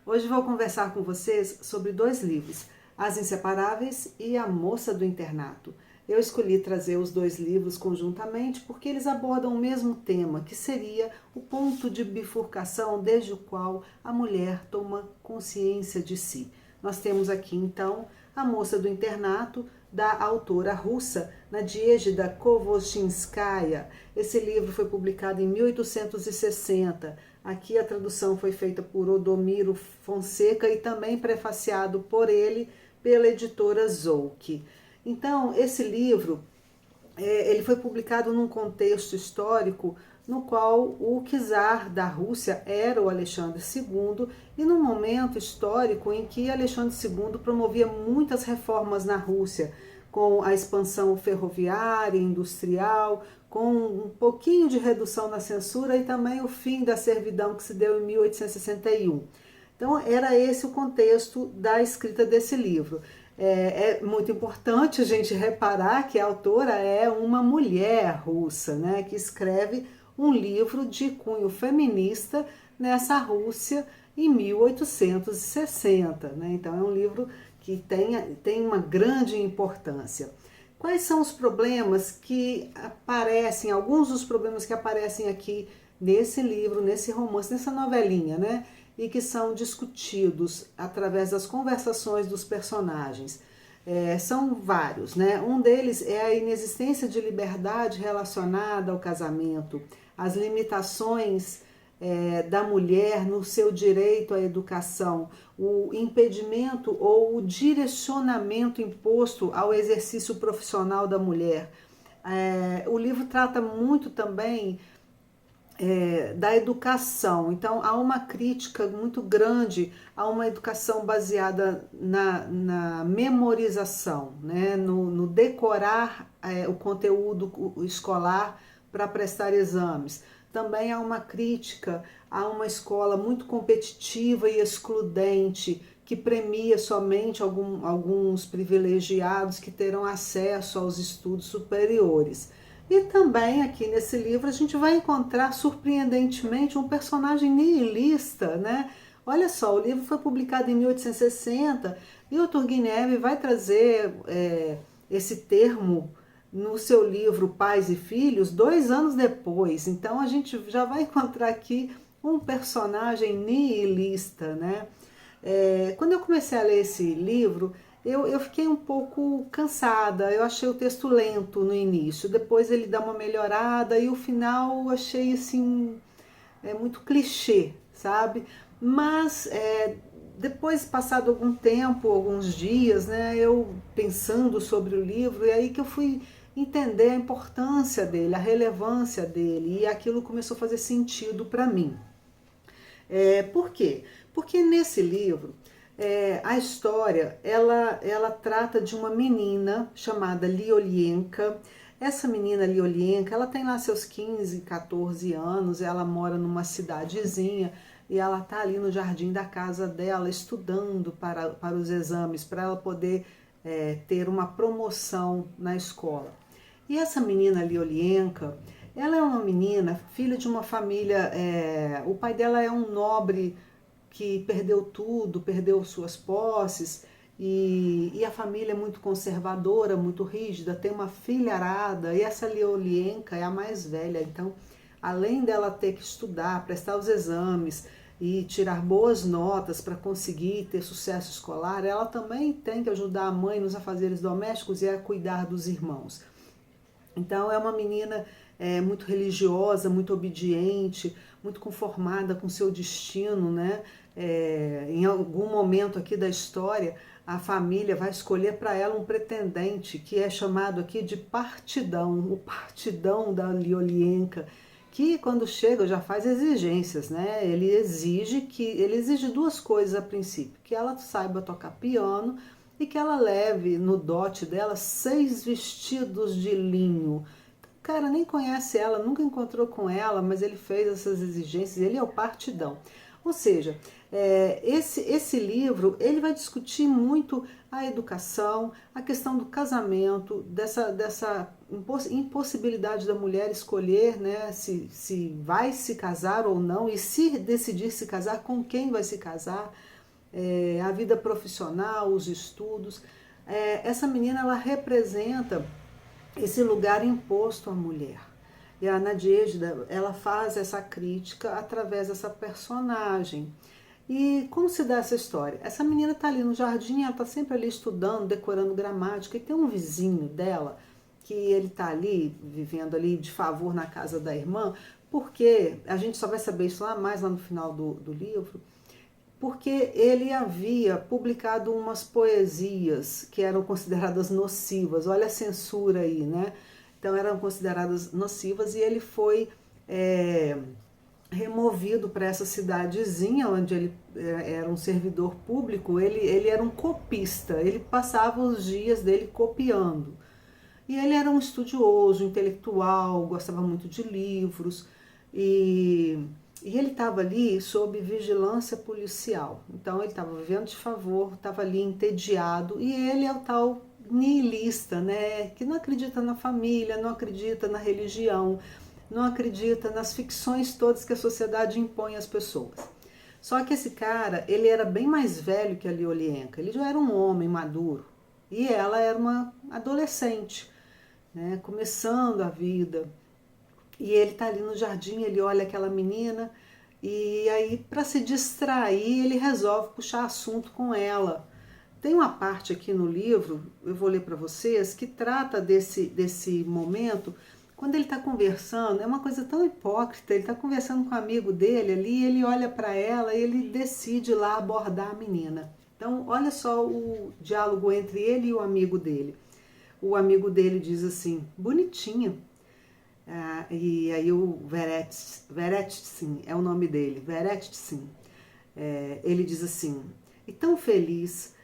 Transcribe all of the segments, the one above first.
Hoje vou conversar com vocês sobre dois livros, As Inseparáveis e A Moça do Internato. Eu escolhi trazer os dois livros conjuntamente porque eles abordam o mesmo tema, que seria o ponto de bifurcação desde o qual a mulher toma consciência de si. Nós temos aqui então A Moça do Internato, da autora russa Nadezhda Kovotchinskaya. Esse livro foi publicado em 1860. Aqui a tradução foi feita por Odomiro Fonseca e também prefaciado por ele pela editora Zolk. Então, esse livro ele foi publicado num contexto histórico no qual o czar da Rússia era o Alexandre II e num momento histórico em que Alexandre II promovia muitas reformas na Rússia, com a expansão ferroviária, industrial, com um pouquinho de redução na censura e também o fim da servidão que se deu em 1861. Então era esse o contexto da escrita desse livro. É muito importante a gente reparar que a autora é uma mulher russa, né, que escreve um livro de cunho feminista nessa Rússia em 1860. Né? Então é um livro que tem uma grande importância. Quais são os problemas que aparecem, alguns dos problemas que aparecem aqui nesse livro, nesse romance, nessa novelinha, né? E que são discutidos através das conversações dos personagens. São vários, né? Um deles é a inexistência de liberdade relacionada ao casamento, as limitações da mulher no seu direito à educação, o impedimento ou o direcionamento imposto ao exercício profissional da mulher. O livro trata muito também da educação. Então há uma crítica muito grande a uma educação baseada na memorização, né? no decorar o conteúdo escolar para prestar exames. Também há uma crítica a uma escola muito competitiva e excludente, que premia somente alguns privilegiados que terão acesso aos estudos superiores. E também aqui nesse livro a gente vai encontrar, surpreendentemente, um personagem nihilista, né? Olha só, o livro foi publicado em 1860 e o Turgenev vai trazer esse termo no seu livro Pais e Filhos 2 anos depois. Então a gente já vai encontrar aqui um personagem nihilista, né? Quando eu comecei a ler esse livro, eu fiquei um pouco cansada, eu achei o texto lento no início, depois ele dá uma melhorada e o final eu achei assim, muito clichê, sabe? Mas depois, passado algum tempo, alguns dias, né, eu pensando sobre o livro, é aí que eu fui entender a importância dele, a relevância dele, e aquilo começou a fazer sentido para mim. Por quê? Porque nesse livro, a história, ela trata de uma menina chamada Liolienka. Essa menina Liolienka, ela tem lá seus 15, 14 anos, ela mora numa cidadezinha e ela está ali no jardim da casa dela estudando para os exames, para ela poder ter uma promoção na escola. E essa menina Liolienka, ela é uma menina, filha de uma família, o pai dela é um nobre que perdeu tudo, perdeu suas posses, e a família é muito conservadora, muito rígida, tem uma filharada, e essa Liolienka é a mais velha, então, além dela ter que estudar, prestar os exames e tirar boas notas para conseguir ter sucesso escolar, ela também tem que ajudar a mãe nos afazeres domésticos e a cuidar dos irmãos. Então é uma menina muito religiosa, muito obediente, muito conformada com seu destino, né? Em algum momento aqui da história, a família vai escolher para ela um pretendente que é chamado aqui de partidão, o partidão da Liolienka, que quando chega já faz exigências, né? Ele exige duas coisas a princípio, que ela saiba tocar piano e que ela leve no dote dela 6 vestidos de linho. O cara nem conhece ela, nunca encontrou com ela, mas ele fez essas exigências, ele é o partidão. Ou seja, esse livro ele vai discutir muito a educação, a questão do casamento, dessa impossibilidade da mulher escolher, né, se vai se casar ou não, e se decidir se casar, com quem vai se casar. a vida profissional, os estudos. Essa menina, ela representa esse lugar imposto à mulher. E a Nadejda, ela faz essa crítica através dessa personagem. E como se dá essa história? Essa menina está ali no jardim, ela está sempre ali estudando, decorando gramática, e tem um vizinho dela, que ele está ali, vivendo ali de favor na casa da irmã, porque, a gente só vai saber isso lá no final do livro, porque ele havia publicado umas poesias que eram consideradas nocivas. Olha a censura aí, né? Então eram consideradas nocivas e ele foi removido para essa cidadezinha onde ele era um servidor público. Ele era um copista, ele passava os dias dele copiando. E ele era um estudioso, intelectual, gostava muito de livros e ele estava ali sob vigilância policial. Então ele estava vivendo de favor, estava ali entediado, e ele é o tal nihilista, né? Que não acredita na família, não acredita na religião, não acredita nas ficções todas que a sociedade impõe às pessoas. Só que esse cara, ele era bem mais velho que a Liolienka, ele já era um homem maduro, e ela era uma adolescente, né? Começando a vida. E ele tá ali no jardim, ele olha aquela menina e aí, para se distrair, ele resolve puxar assunto com ela. Tem uma parte aqui no livro, eu vou ler para vocês, que trata desse momento, quando ele está conversando. É uma coisa tão hipócrita, ele está conversando com um amigo dele ali, ele olha para ela e ele decide lá abordar a menina. Então, olha só o diálogo entre ele e o amigo dele. O amigo dele diz assim: bonitinha. E aí o Veretsin é o nome dele, Veretsin, ele diz assim: e tão feliz,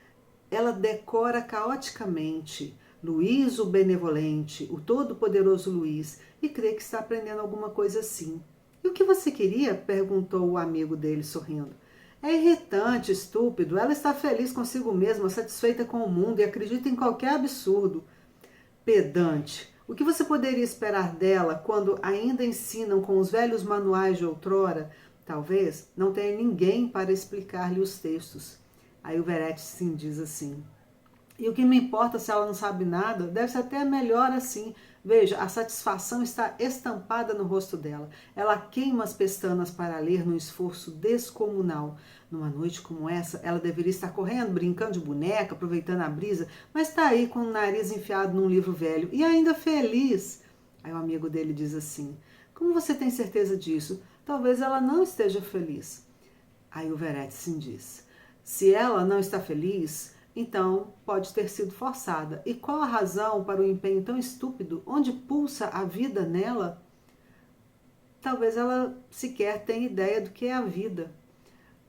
ela decora caoticamente Luís o Benevolente, o todo-poderoso Luís, e crê que está aprendendo alguma coisa assim. E o que você queria? Perguntou o amigo dele sorrindo. É irritante, estúpido, ela está feliz consigo mesma, satisfeita com o mundo e acredita em qualquer absurdo. Pedante. O que você poderia esperar dela quando ainda ensinam com os velhos manuais de outrora? Talvez não tenha ninguém para explicar-lhe os textos. Aí o Veretsin diz assim: e o que me importa se ela não sabe nada? Deve ser até melhor assim. Veja, a satisfação está estampada no rosto dela. Ela queima as pestanas para ler num esforço descomunal. Numa noite como essa, ela deveria estar correndo, brincando de boneca, aproveitando a brisa, mas está aí com o nariz enfiado num livro velho e ainda feliz. Aí o amigo dele diz assim: como você tem certeza disso? Talvez ela não esteja feliz. Aí o Veretsin diz: se ela não está feliz, então pode ter sido forçada. E qual a razão para o empenho tão estúpido? Onde pulsa a vida nela? Talvez ela sequer tenha ideia do que é a vida.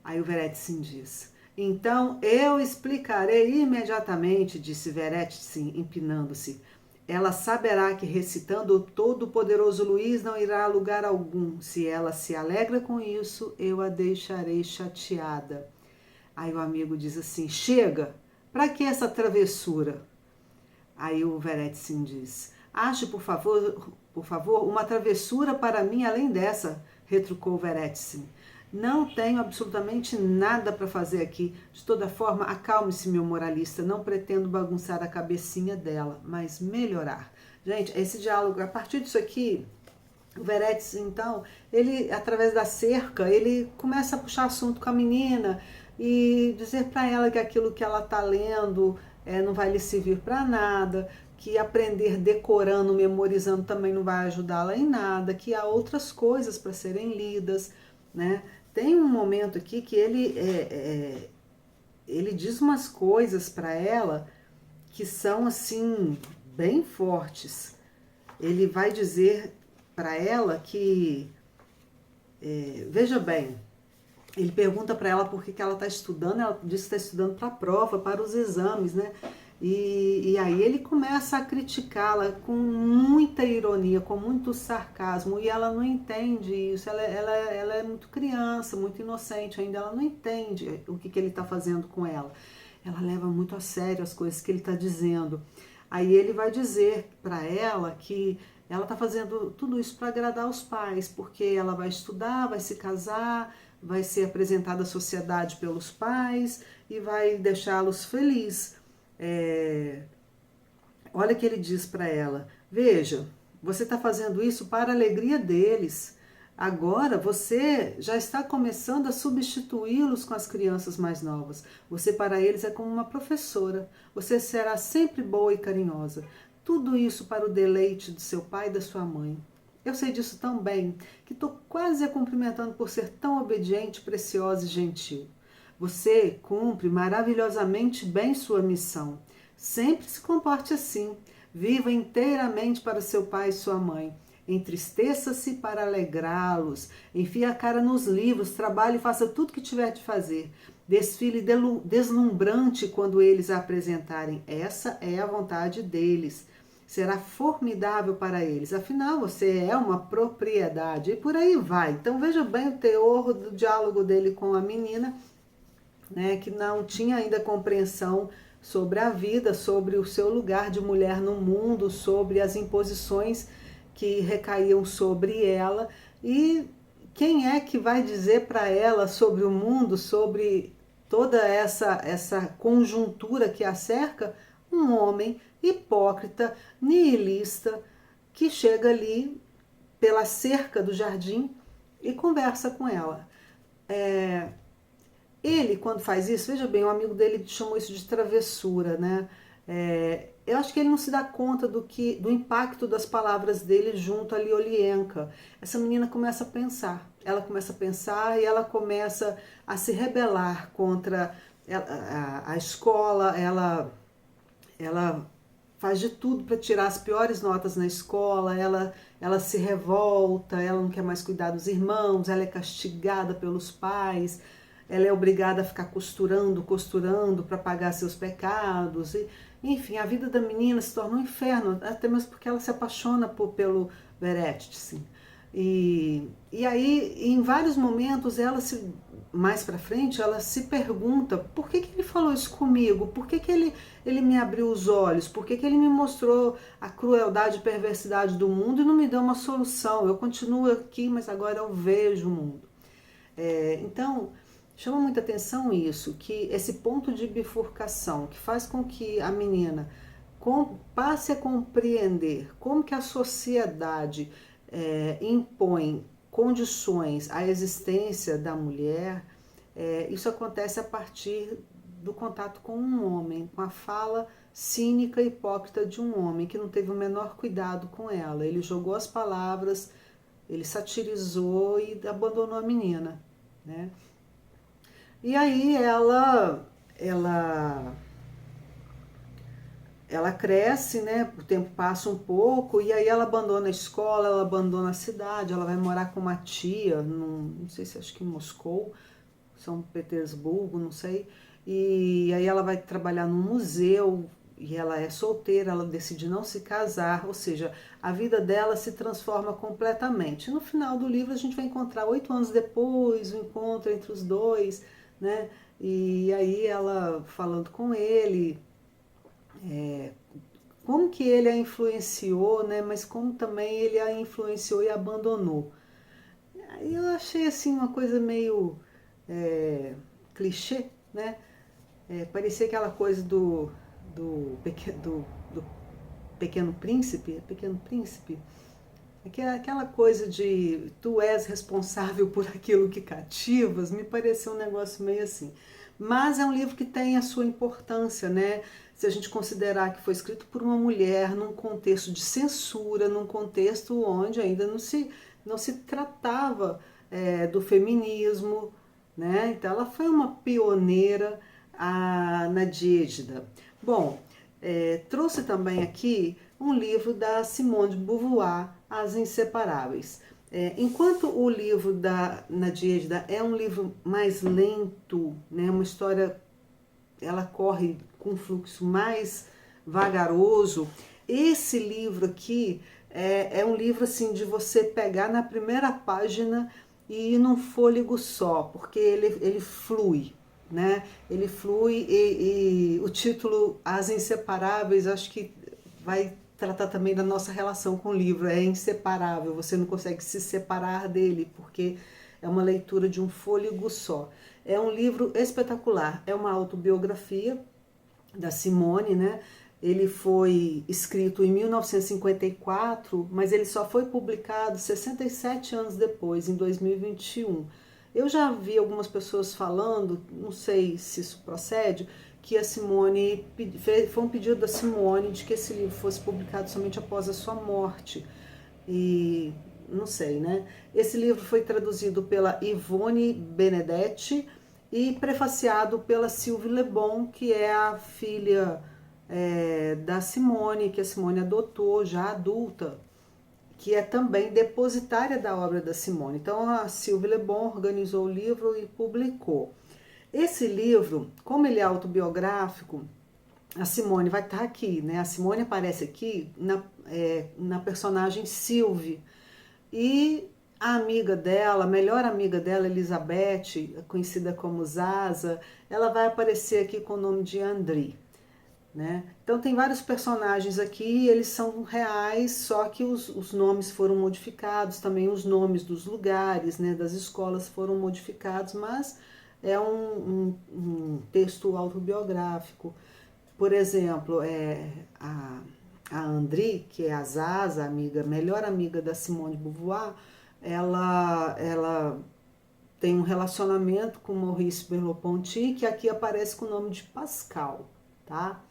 Aí o Veretsin diz: então eu explicarei imediatamente, disse Veretsin, empinando-se. Ela saberá que recitando o todo-poderoso Luís não irá a lugar algum. Se ela se alegra com isso, eu a deixarei chateada. Aí o amigo diz assim: chega! Para que essa travessura? Aí o Veretsin diz: ache, por favor, uma travessura para mim além dessa, retrucou o Veretsin. Não tenho absolutamente nada para fazer aqui. De toda forma, acalme-se, meu moralista. Não pretendo bagunçar a cabecinha dela, mas melhorar. Gente, esse diálogo, a partir disso aqui, o Veretsin, então, ele, através da cerca, ele começa a puxar assunto com a menina e dizer para ela que aquilo que ela está lendo não vai lhe servir para nada, que aprender decorando, memorizando também não vai ajudá-la em nada, que há outras coisas para serem lidas, né? Tem um momento aqui que ele diz umas coisas para ela que são assim bem fortes. Ele vai dizer para ela que, veja bem, ele pergunta para ela por que ela está estudando, ela diz que está estudando para a prova, para os exames, né? E aí ele começa a criticá-la com muita ironia, com muito sarcasmo, e ela não entende isso. Ela é muito criança, muito inocente ainda, ela não entende o que ele está fazendo com ela. Ela leva muito a sério as coisas que ele está dizendo. Aí ele vai dizer para ela que ela está fazendo tudo isso para agradar os pais, porque ela vai estudar, vai se casar, vai ser apresentada à sociedade pelos pais e vai deixá-los felizes. Olha o que ele diz para ela: veja, você está fazendo isso para a alegria deles. Agora você já está começando a substituí-los com as crianças mais novas. Você para eles é como uma professora. Você será sempre boa e carinhosa. Tudo isso para o deleite do seu pai e da sua mãe. Eu sei disso tão bem que estou quase a cumprimentando por ser tão obediente, preciosa e gentil. Você cumpre maravilhosamente bem sua missão. Sempre se comporte assim. Viva inteiramente para seu pai e sua mãe. Entristeça-se para alegrá-los. Enfie a cara nos livros, trabalhe e faça tudo que tiver de fazer. Desfile deslumbrante quando eles a apresentarem. Essa é a vontade deles. Será formidável para eles. Afinal, você é uma propriedade. E por aí vai. Então veja bem o teor do diálogo dele com a menina, né, que não tinha ainda compreensão sobre a vida, sobre o seu lugar de mulher no mundo, sobre as imposições que recaíam sobre ela. E quem é que vai dizer para ela sobre o mundo, sobre toda essa conjuntura que a cerca? Um homem hipócrita, nihilista, que chega ali pela cerca do jardim e conversa com ela. Ele, quando faz isso, veja bem, um amigo dele chamou isso de travessura, né? Eu acho que ele não se dá conta do impacto das palavras dele junto a Liolienka. Essa menina começa a pensar, ela começa a pensar e ela começa a se rebelar contra a escola, ela faz de tudo para tirar as piores notas na escola, ela se revolta, ela não quer mais cuidar dos irmãos, ela é castigada pelos pais, ela é obrigada a ficar costurando para pagar seus pecados. Enfim, a vida da menina se torna um inferno, até mesmo porque ela se apaixona pelo Verestchin. E aí, em vários momentos, mais pra frente, ela se pergunta: por que ele falou isso comigo? Por que ele me abriu os olhos? Por que ele me mostrou a crueldade e perversidade do mundo e não me deu uma solução? Eu continuo aqui, mas agora eu vejo o mundo. Então, chama muita atenção isso, que esse ponto de bifurcação, que faz com que a menina passe a compreender como que a sociedade impõe condições à existência da mulher. Isso acontece a partir do contato com um homem, com a fala cínica e hipócrita de um homem que não teve o menor cuidado com ela. Ele jogou as palavras, ele satirizou e abandonou a menina, né? E aí ela cresce, né? O tempo passa um pouco e aí ela abandona a escola, ela abandona a cidade, ela vai morar com uma tia, não sei se acho que em Moscou, São Petersburgo, não sei. E aí ela vai trabalhar num museu e ela é solteira, ela decide não se casar, ou seja, a vida dela se transforma completamente. No final do livro a gente vai encontrar 8 anos depois, o encontro entre os dois, né? E aí ela falando com ele, como que ele a influenciou, né? Mas como também ele a influenciou e abandonou. Aí eu achei assim uma coisa meio clichê, né? Parecia aquela coisa do Pequeno Príncipe, aquela coisa de tu és responsável por aquilo que cativas, me pareceu um negócio meio assim. Mas é um livro que tem a sua importância, né? Se a gente considerar que foi escrito por uma mulher num contexto de censura, num contexto onde ainda não se tratava do feminismo, né? Então ela foi uma pioneira, a Nadezhda. Bom, trouxe também aqui um livro da Simone de Beauvoir, As Inseparáveis. Enquanto o livro da Nadezhda é um livro mais lento, né, uma história, ela corre com um fluxo mais vagaroso, esse livro aqui é um livro assim de você pegar na primeira página e ir num fôlego só, porque ele flui, né? Ele flui e o título As Inseparáveis, acho que vai tratar também da nossa relação com o livro. É inseparável, você não consegue se separar dele, porque É uma leitura de um fôlego só. É um livro espetacular, é uma autobiografia da Simone, né? Ele foi escrito em 1954, mas ele só foi publicado 67 anos depois, em 2021. Eu já vi algumas pessoas falando, não sei se isso procede, que a Simone, foi um pedido da Simone de que esse livro fosse publicado somente após a sua morte. E não sei, né? Esse livro foi traduzido pela Ivone Benedetti e prefaciado pela Sylvie Lebon, que é a filha da Simone, que a Simone adotou já adulta, que é também depositária da obra da Simone. Então a Sylvie Lebon organizou o livro e publicou. Esse livro, como ele é autobiográfico, a Simone vai estar aqui, né? A Simone aparece aqui na personagem Sylvie. E a amiga dela, a melhor amiga dela, Elizabeth, conhecida como Zaza, ela vai aparecer aqui com o nome de Andri. Né? Então tem vários personagens aqui, eles são reais, só que os nomes foram modificados, também os nomes dos lugares, né, das escolas foram modificados, mas é um texto autobiográfico. Por exemplo, a Andri, que é a Zaza, amiga, melhor amiga da Simone de Beauvoir, ela tem um relacionamento com Maurice Merleau-Ponty, que aqui aparece com o nome de Pascal, tá?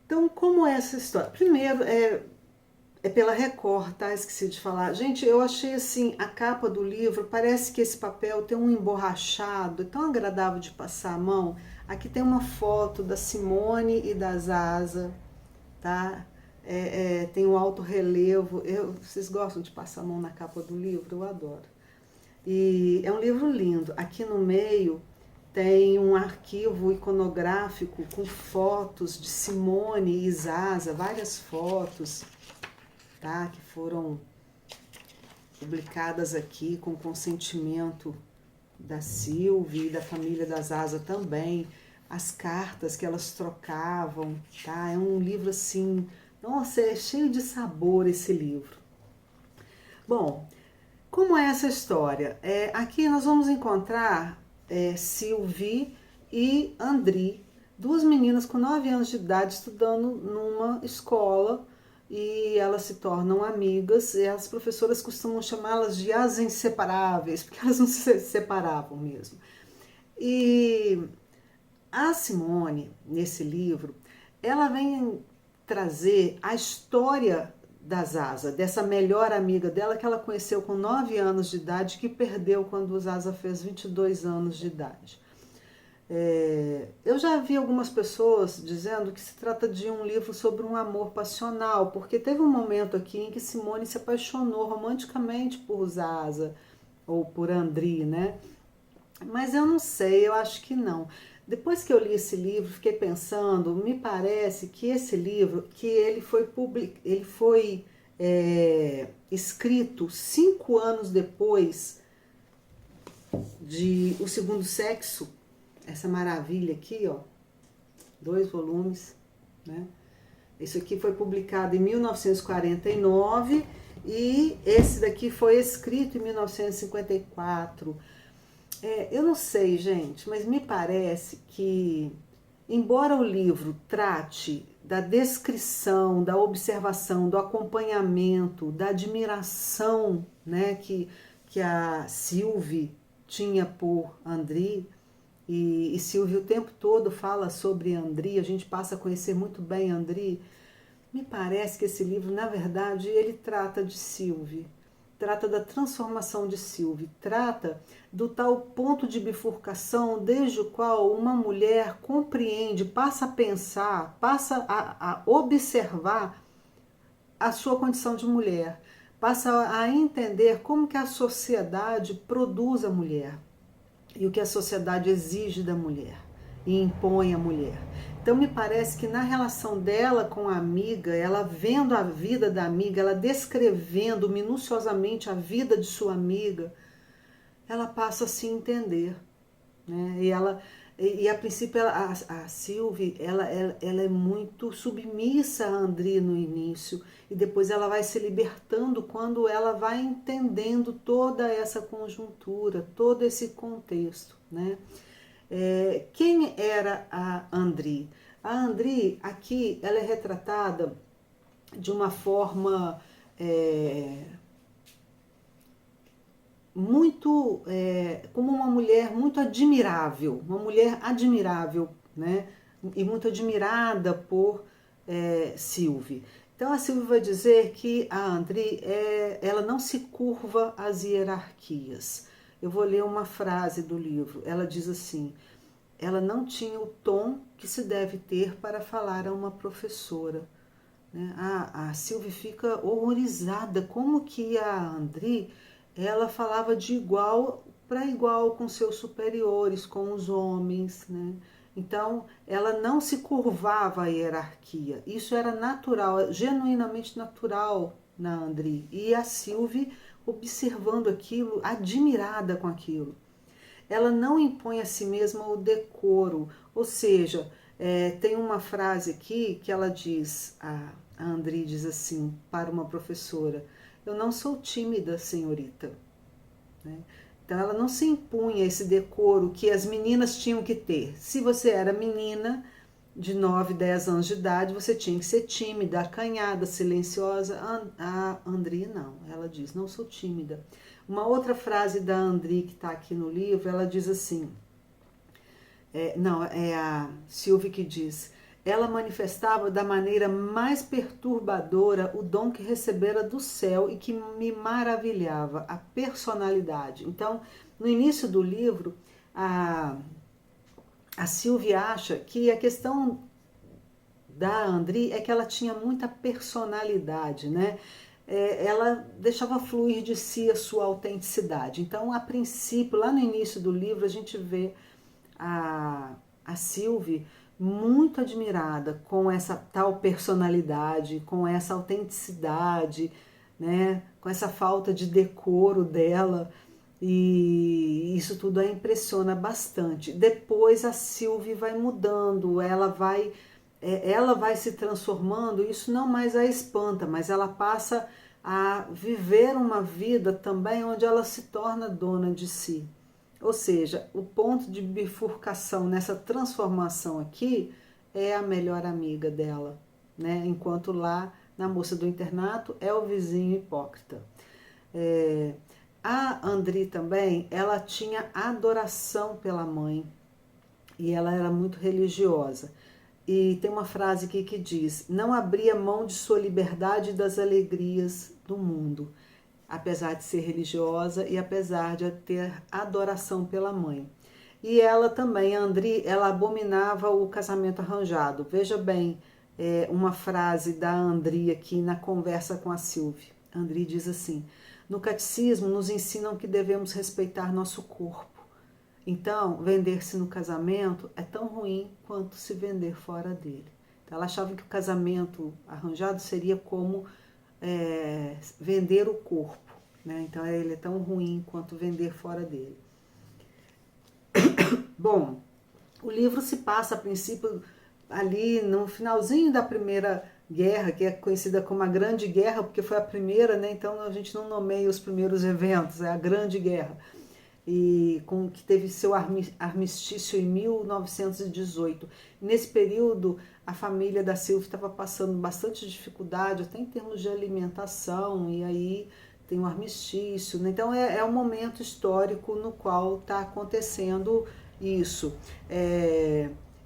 Então, como é essa história? Primeiro, é pela Record, tá? Esqueci de falar. Gente, eu achei assim, a capa do livro, parece que esse papel tem um emborrachado, é tão agradável de passar a mão. Aqui tem uma foto da Simone e da Zaza, tá? Tem um alto relevo. Vocês gostam de passar a mão na capa do livro? Eu adoro. E é um livro lindo. Aqui no meio tem um arquivo iconográfico com fotos de Simone e Zaza, várias fotos, tá? Que foram publicadas aqui com consentimento da Sylvie e da família da Zaza também, as cartas que elas trocavam, tá? É um livro assim, nossa, é cheio de sabor esse livro. Bom, como é essa história? Aqui nós vamos encontrar Sylvie e Andri, duas meninas com 9 anos de idade estudando numa escola, e elas se tornam amigas, e as professoras costumam chamá-las de as inseparáveis, porque elas não se separavam mesmo. E a Simone, nesse livro, ela vem trazer a história da Zaza, dessa melhor amiga dela que ela conheceu com 9 anos de idade, que perdeu quando o Zaza fez 22 anos de idade. Eu já vi algumas pessoas dizendo que se trata de um livro sobre um amor passional, porque teve um momento aqui em que Simone se apaixonou romanticamente por Zaza, ou por Andri, né? Mas eu não sei, eu acho que não. Depois que eu li esse livro, fiquei pensando, me parece que esse livro, que ele foi escrito 5 anos depois de O Segundo Sexo, essa maravilha aqui, ó, 2 volumes, né? Isso aqui foi publicado em 1949 e esse daqui foi escrito em 1954. Eu não sei, gente, mas me parece que, embora o livro trate da descrição, da observação, do acompanhamento, da admiração, né, que a Sylvie tinha por Andri, e Sylvie o tempo todo fala sobre Andri, a gente passa a conhecer muito bem Andri, me parece que esse livro, na verdade, ele trata de Sylvie, trata da transformação de Sylvie, trata do tal ponto de bifurcação desde o qual uma mulher compreende, passa a pensar, passa a observar a sua condição de mulher, passa a entender como que a sociedade produz a mulher e o que a sociedade exige da mulher e impõe à mulher. Então me parece que na relação dela com a amiga, ela vendo a vida da amiga, ela descrevendo minuciosamente a vida de sua amiga, ela passa a se entender, né? E E a princípio a Sylvie, ela é muito submissa a André no início, e depois ela vai se libertando quando ela vai entendendo toda essa conjuntura, todo esse contexto, né? Quem era a André? A André, aqui, ela é retratada de uma forma muito, como uma mulher muito admirável, né? E muito admirada por Sylvie. Então a Sylvie vai dizer que a André, ela não se curva às hierarquias. Eu vou ler uma frase do livro. Ela diz assim: ela não tinha o tom que se deve ter para falar a uma professora. Né? A Sylvie fica horrorizada, como que a André, ela falava de igual para igual com seus superiores, com os homens, né? Então, ela não se curvava à hierarquia. Isso era natural, genuinamente natural na André. E a Sylvie, observando aquilo, admirada com aquilo. Ela não impõe a si mesma o decoro, ou seja, tem uma frase aqui que ela diz, a André diz assim para uma professora: eu não sou tímida, senhorita. Né? Então ela não se impunha esse decoro que as meninas tinham que ter. Se você era menina de 9, 10 anos de idade, você tinha que ser tímida, acanhada, silenciosa. A André não, ela diz: não sou tímida. Uma outra frase da André que está aqui no livro, ela diz assim, não, é a Sylvie que diz: ela manifestava da maneira mais perturbadora o dom que recebera do céu e que me maravilhava, a personalidade. Então, no início do livro, a Sylvie acha que a questão da André é que ela tinha muita personalidade, né? Ela deixava fluir de si a sua autenticidade. Então, a princípio, lá no início do livro, a gente vê a Sylvie muito admirada com essa tal personalidade, com essa autenticidade, né? Com essa falta de decoro dela, e isso tudo a impressiona bastante. Depois a Sylvie vai mudando, ela vai se transformando, isso não mais a espanta, mas ela passa a viver uma vida também onde ela se torna dona de si. Ou seja, o ponto de bifurcação nessa transformação aqui é a melhor amiga dela, né? Enquanto lá na moça do internato é o vizinho hipócrita. A André também, ela tinha adoração pela mãe e ela era muito religiosa. E tem uma frase aqui que diz: não abria mão de sua liberdade e das alegrias do mundo, apesar de ser religiosa e apesar de ter adoração pela mãe. E ela também, a André, ela abominava o casamento arranjado. Veja bem, uma frase da André aqui na conversa com a Sylvie. A André diz assim: no catecismo nos ensinam que devemos respeitar nosso corpo. Então, vender-se no casamento é tão ruim quanto se vender fora dele. Então, ela achava que o casamento arranjado seria como vender o corpo, né? Então ele é tão ruim quanto vender fora dele. Bom, o livro se passa a princípio ali no finalzinho da Primeira Guerra, que é conhecida como a Grande Guerra, porque foi a primeira, né? Então a gente não nomeia os primeiros eventos, é a Grande Guerra, e que teve seu armistício em 1918. Nesse período, a família da Sylvie estava passando bastante dificuldade, até em termos de alimentação, e aí tem um armistício. Né? Então é um momento histórico no qual está acontecendo isso.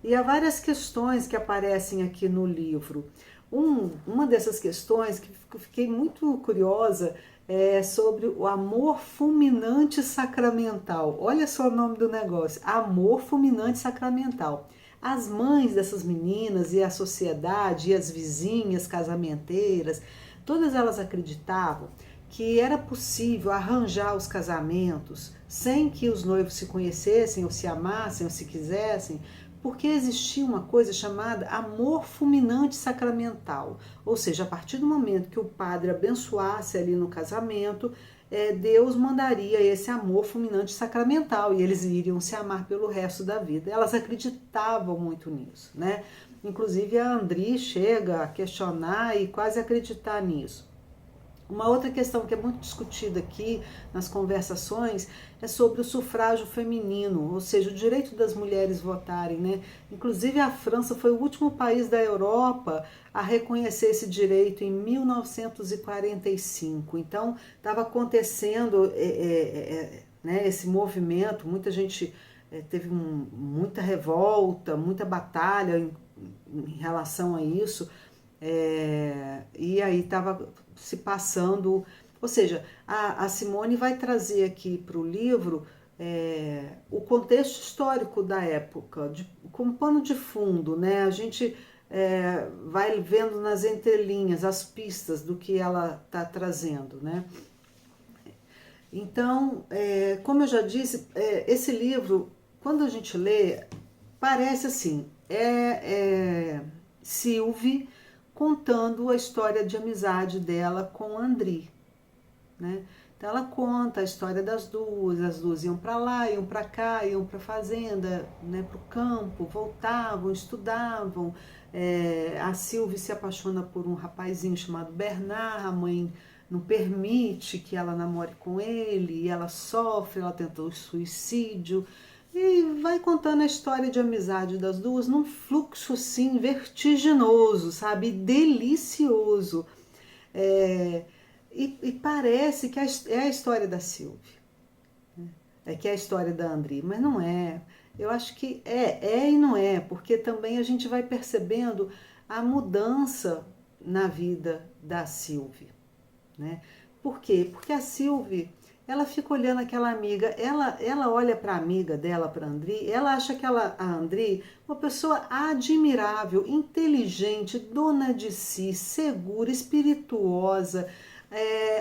E há várias questões que aparecem aqui no livro. Uma dessas questões que eu fiquei muito curiosa é sobre o amor fulminante sacramental. Olha só o nome do negócio: amor fulminante sacramental. As mães dessas meninas e a sociedade e as vizinhas casamenteiras, todas elas acreditavam que era possível arranjar os casamentos sem que os noivos se conhecessem ou se amassem ou se quisessem, porque existia uma coisa chamada amor fulminante sacramental. Ou seja, a partir do momento que o padre abençoasse ali no casamento, Deus mandaria esse amor fulminante sacramental e eles iriam se amar pelo resto da vida. Elas acreditavam muito nisso, né? Inclusive a Andri chega a questionar e quase acreditar nisso. Uma outra questão que é muito discutida aqui nas conversações é sobre o sufrágio feminino, ou seja, o direito das mulheres votarem, né? Inclusive a França foi o último país da Europa a reconhecer esse direito em 1945. Então estava acontecendo né, esse movimento, muita gente teve muita revolta, muita batalha em relação a isso. E aí estava se passando, ou seja, a Simone vai trazer aqui para o livro o contexto histórico da época, como pano de fundo, né? A gente vai vendo nas entrelinhas as pistas do que ela está trazendo, né? Então, como eu já disse, esse livro, quando a gente lê, parece assim, Sylvie contando a história de amizade dela com Andri, né? Então ela conta a história das duas, as duas iam para lá, iam para cá, iam para a fazenda, né, para o campo, voltavam, estudavam. A Sylvie se apaixona por um rapazinho chamado Bernard, a mãe não permite que ela namore com ele, e ela sofre, ela tenta o suicídio. E vai contando a história de amizade das duas num fluxo assim vertiginoso, sabe? Delicioso. E parece que é a história da Sylvie, que é a história da Andri, mas não é. Eu acho que é e não é, porque também a gente vai percebendo a mudança na vida da Sylvie, né? Por quê? Porque a Sylvie, ela fica olhando aquela amiga, ela olha para a amiga dela, para a Andri, ela acha que a Andri uma pessoa admirável, inteligente, dona de si, segura, espirituosa,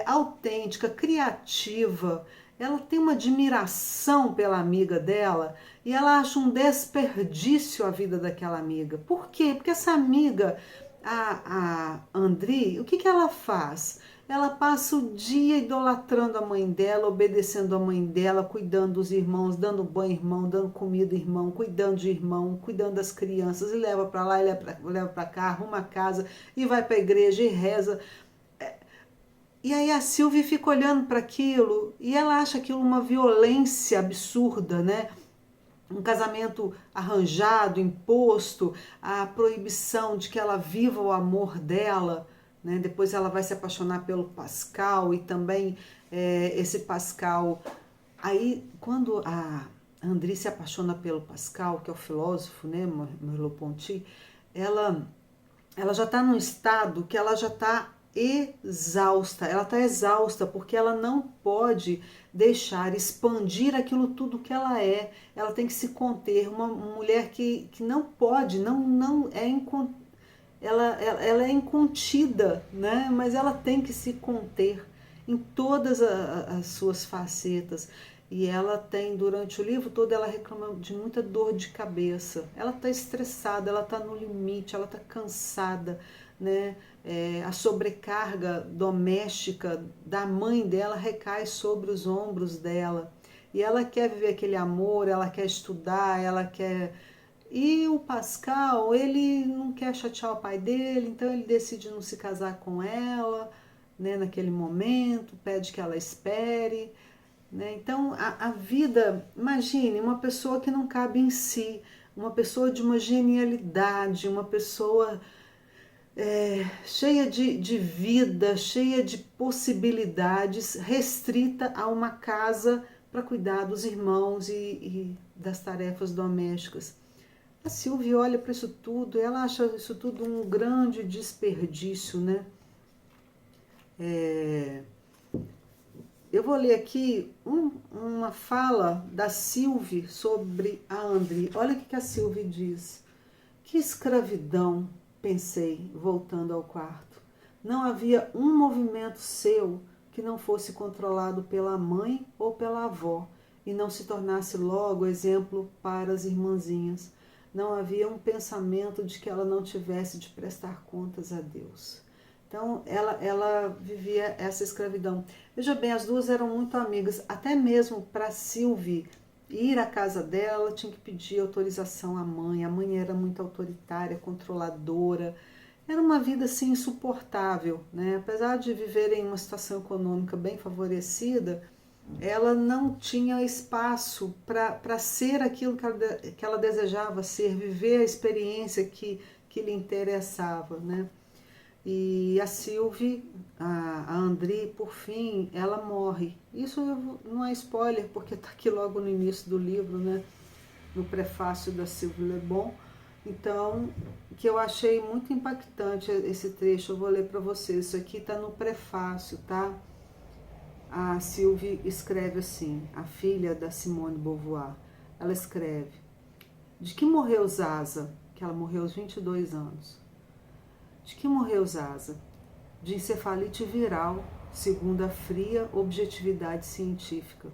autêntica, criativa. Ela tem uma admiração pela amiga dela e ela acha um desperdício a vida daquela amiga. Por quê? Porque essa amiga, a Andri, o que ela faz? Ela passa o dia idolatrando a mãe dela, obedecendo a mãe dela, cuidando dos irmãos, dando banho irmão, dando comida irmão, cuidando de irmão, cuidando das crianças, e leva para lá, e leva para cá, arruma a casa e vai para a igreja e reza. E aí a Sylvie fica olhando para aquilo e ela acha aquilo uma violência absurda, né? Um casamento arranjado, imposto, a proibição de que ela viva o amor dela, né? Depois ela vai se apaixonar pelo Pascal e também esse Pascal. Aí quando a Andri se apaixona pelo Pascal, que é o filósofo, né, Merleau-Ponty, ela já está num estado que ela já está exausta, ela está exausta porque ela não pode deixar expandir aquilo tudo que ela tem que se conter, uma mulher que não pode, não é ela é incontida, né? Mas ela tem que se conter em todas as suas facetas. E ela tem, durante o livro todo, ela reclama de muita dor de cabeça. Ela está estressada, ela está no limite, ela está cansada, né? A sobrecarga doméstica da mãe dela recai sobre os ombros dela. E ela quer viver aquele amor, ela quer estudar, ela quer... E o Pascal, ele não quer chatear o pai dele, então ele decide não se casar com ela, né, naquele momento, pede que ela espere. Né? Então, a vida, imagine uma pessoa que não cabe em si, uma pessoa de uma genialidade, uma pessoa cheia de vida, cheia de possibilidades, restrita a uma casa para cuidar dos irmãos e das tarefas domésticas. A Sylvie olha para isso tudo, ela acha isso tudo um grande desperdício, né? Eu vou ler aqui uma fala da Sylvie sobre a Andri. Olha o que a Sylvie diz. Que escravidão, pensei, voltando ao quarto. Não havia um movimento seu que não fosse controlado pela mãe ou pela avó e não se tornasse logo exemplo para as irmãzinhas. Não havia um pensamento de que ela não tivesse de prestar contas a Deus. Então, ela vivia essa escravidão. Veja bem, as duas eram muito amigas, até mesmo para Sylvie ir à casa dela, ela tinha que pedir autorização à mãe. A mãe era muito autoritária, controladora. Era uma vida assim insuportável, né? Apesar de viver em uma situação econômica bem favorecida, ela não tinha espaço para ser aquilo que ela desejava ser, viver a experiência que lhe interessava, né? E a Sylvie, a André, por fim, ela morre. Isso não é spoiler, porque está aqui logo no início do livro, né? No prefácio da Sylvie Le Bon. Então, que eu achei muito impactante esse trecho, eu vou ler para vocês. Isso aqui está no prefácio, tá? A Sylvie escreve assim, a filha da Simone de Beauvoir. Ela escreve: de que morreu Zaza? Que ela morreu aos 22 anos. De que morreu Zaza? De encefalite viral, segundo a fria objetividade científica.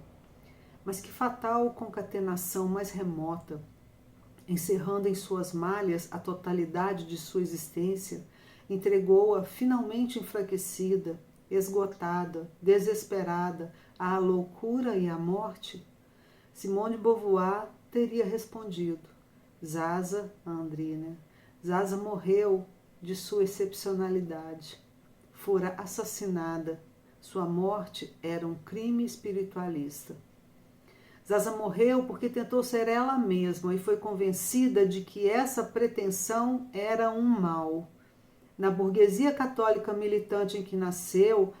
Mas que fatal concatenação mais remota, encerrando em suas malhas a totalidade de sua existência, entregou-a finalmente enfraquecida, esgotada, desesperada à loucura e à morte? Simone de Beauvoir teria respondido: Zaza, André, né? Zaza morreu de sua excepcionalidade. Fora assassinada. Sua morte era um crime espiritualista. Zaza morreu porque tentou ser ela mesma e foi convencida de que essa pretensão era um mal. Na burguesia católica militante em que nasceu,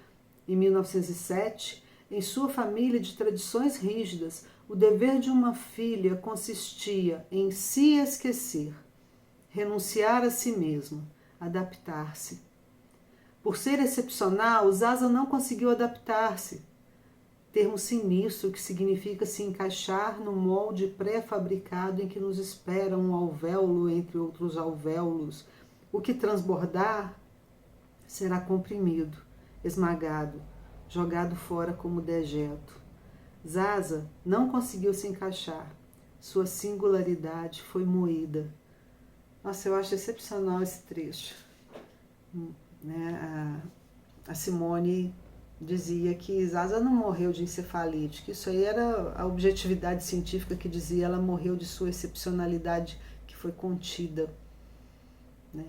em 1907, em sua família de tradições rígidas, o dever de uma filha consistia em se esquecer, renunciar a si mesma, adaptar-se. Por ser excepcional, Zaza não conseguiu adaptar-se, termo sinistro que significa se encaixar no molde pré-fabricado em que nos espera um alvéolo entre outros alvéolos. O que transbordar será comprimido, esmagado, jogado fora como dejeto. Zaza não conseguiu se encaixar. Sua singularidade foi moída. Nossa, eu acho excepcional esse trecho. Né? A Simone dizia que Zaza não morreu de encefalite, que isso aí era a objetividade científica que dizia, ela morreu de sua excepcionalidade que foi contida. Né?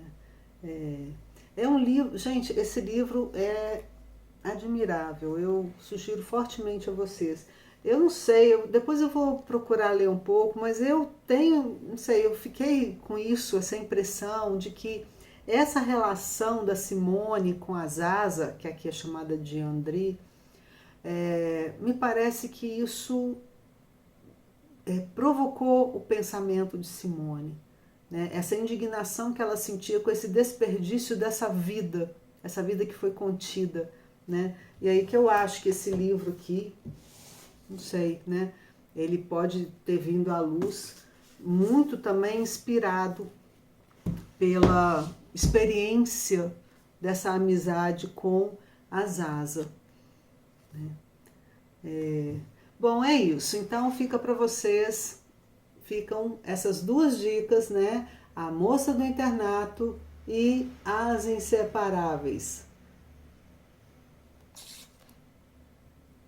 É um livro, gente, esse livro é admirável, eu sugiro fortemente a vocês. Eu não sei, depois eu vou procurar ler um pouco, mas eu tenho, não sei, eu fiquei com isso, essa impressão de que essa relação da Simone com a Zaza, que aqui é chamada de André, me parece que isso provocou o pensamento de Simone. Né? Essa indignação que ela sentia com esse desperdício dessa vida, essa vida que foi contida. Né? E aí que eu acho que esse livro aqui, não sei, né? Ele pode ter vindo à luz muito também inspirado pela experiência dessa amizade com a Zaza. Bom, é isso. Então fica para vocês, ficam essas duas dicas, né? A Moça do Internato e As Inseparáveis.